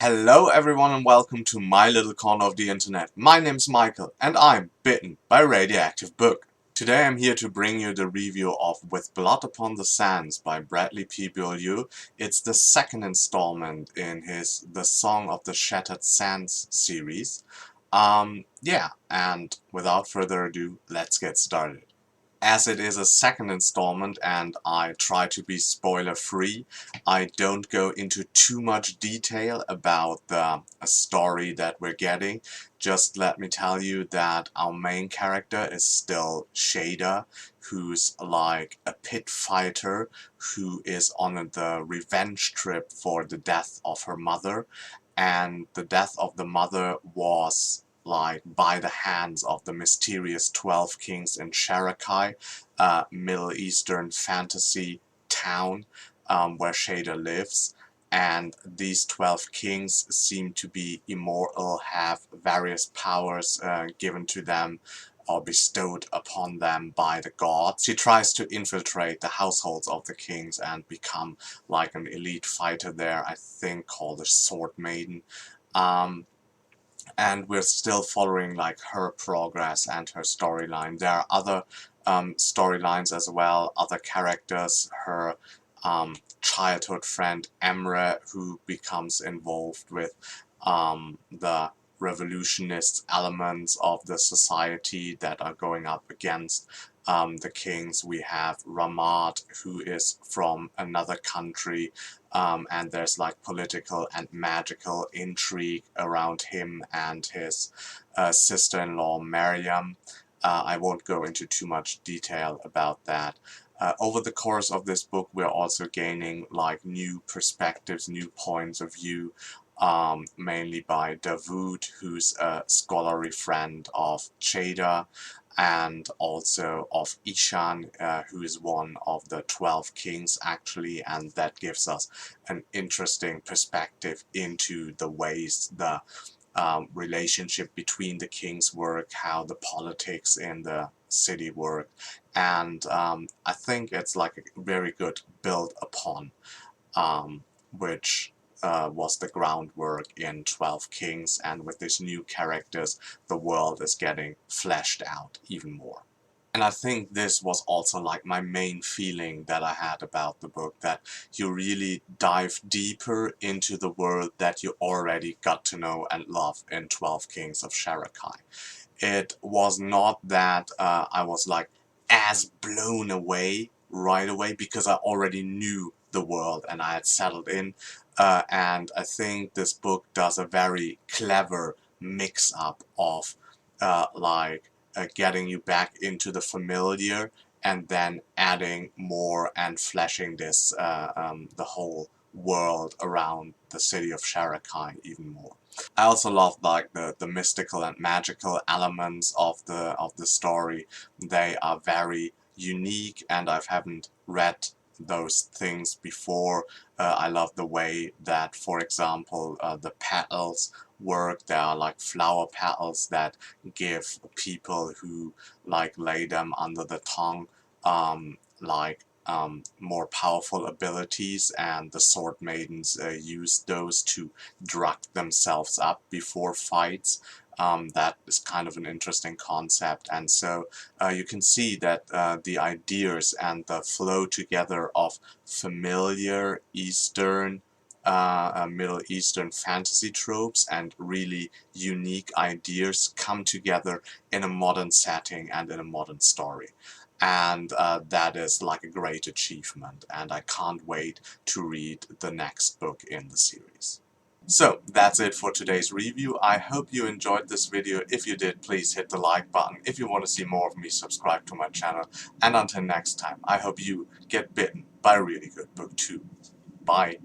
Hello everyone and welcome to my little corner of the internet. My name's Michael and I'm bitten by a radioactive book. Today I'm here to bring you the review of With Blood Upon the Sands by Bradley P. Beaulieu. It's the second installment in his The Song of the Shattered Sands series. And without further ado, let's get started. As it is a second installment and I try to be spoiler free, I don't go into too much detail about the story that we're getting. Just let me tell you that our main character is still Shada, who's like a pit fighter who is on the revenge trip for the death of her mother, and the death of the mother was like by the hands of the mysterious 12 kings in Sharakai, a Middle Eastern fantasy town where Shada lives. And these 12 kings seem to be immortal, have various powers given to them or bestowed upon them by the gods. She tries to infiltrate the households of the kings and become like an elite fighter there, I think called a sword maiden. Um, and we're still following like her progress and her storyline. There are other storylines as well, other characters, her childhood friend Emre, who becomes involved with the revolutionist elements of the society that are going up against the kings. We have Ramad, who is from another country, and there's like political and magical intrigue around him and his sister-in-law Mariam. I won't go into too much detail about that. Over the course of this book, we're also gaining like new perspectives, new points of view, mainly by Davoud, who's a scholarly friend of Cheda, and also of Ishan, who is one of the 12 kings actually, and that gives us an interesting perspective into the ways the relationship between the kings work, how the politics in the city work, and I think it's like a very good build upon which was the groundwork in 12 Kings, and with these new characters the world is getting fleshed out even more. And I think this was also like my main feeling that I had about the book, that you really dive deeper into the world that you already got to know and love in 12 Kings of Sharakai. It was not that I was like as blown away right away, because I already knew the world and I had settled in, and I think this book does a very clever mix up of getting you back into the familiar and then adding more and fleshing this the whole world around the city of Sharakai even more. I also love like the mystical and magical elements of the story. They are very unique, and I haven't read those things before. I love the way that, for example, the petals work. There are like flower petals that give people who like lay them under the tongue more powerful abilities, and the sword maidens use those to drug themselves up before fights. That is kind of an interesting concept, and so you can see that the ideas and the flow together of familiar Eastern Middle Eastern fantasy tropes and really unique ideas come together in a modern setting and in a modern story. And that is like a great achievement, and I can't wait to read the next book in the series. So that's it for today's review. I hope you enjoyed this video. If you did, please hit the like button. If you want to see more of me, subscribe to my channel. And until next time, I hope you get bitten by a really good book too. Bye.